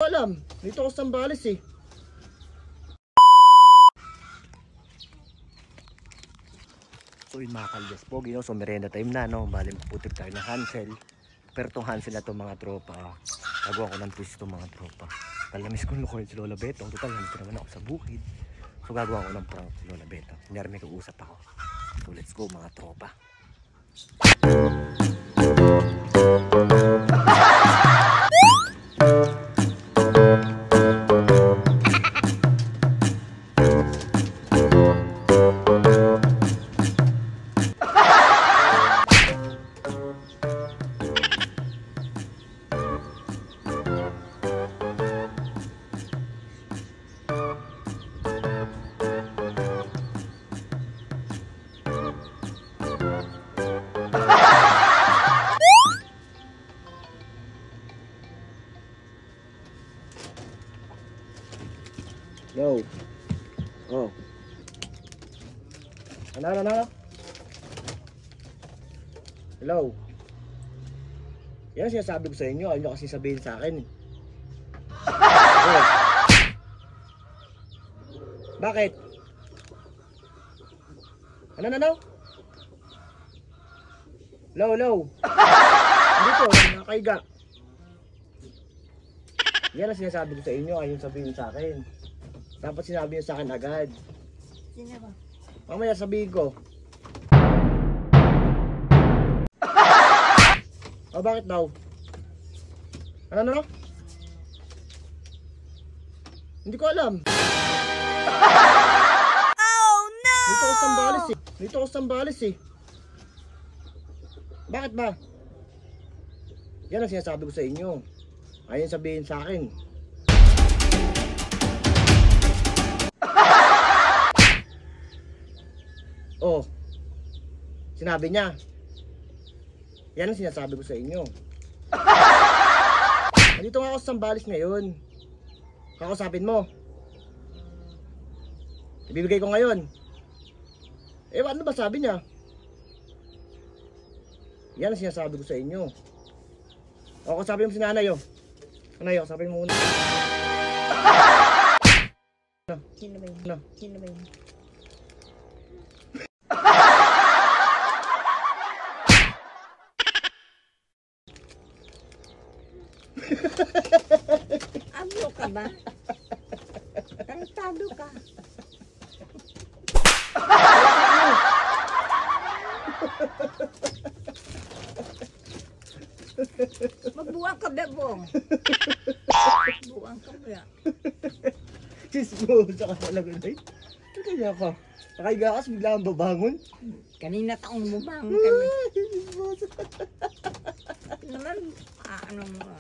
alam. Dito ako sa Sambales eh. So yun mga kaldes po, so merenda time na, no? Bali magputik tayo ng Hansel. Pero itong Hansel na itong mga tropa, gagawa ko ng twist itong mga tropa. Kalamis kong lukuhin si Lola Beto. Total, nandito naman ako sa bukid. So gagawa ko ng prank si Lola Beto. Kunyari may kausap ako. So let's go mga tropa. Yo. Oh. Ano? Hello. Yan ang sinasabi ko sa inyo. Ayaw nyo kasi sabihin sa akin. Oh. Bakit? Ano? Hello. Dito, nakakaiga. Yan ang sinasabi ko sa inyo. Ayaw sabihin sa akin. Dapat sinabi niyo sa akin agad. Sino ba? Mamaya sabihin ko. O bakit daw? Ano? Hindi ko alam. Oh no! Dito ako sa Sambales eh. Bakit ba? Yan ang sinasabi ko sa inyo. Ayaw sabihin sa akin. Oh, sinabi niya. Yan ang sinasabi ko sa inyo. Nandito nga ako sa Sambales ngayon. Kakausapin mo. Ibibigay ko ngayon. Eh, ano ba sabi niya? Yan ang sinasabi ko sa inyo. O, kausapin mo si nanay, oh. Nanay, kausapin mo muna. Sino ba yun? Ano? Sino ba yun? Ablo ka ba? Tarantado ka. Magbuwang ka, bebong. Buwang ka ba? Chismosa ka talaga, Nay. Ano kaya ka? Nakaiga ka, bigla kang babangon. Kanina taong bubang kami. Chismosa. Naman, ano mo.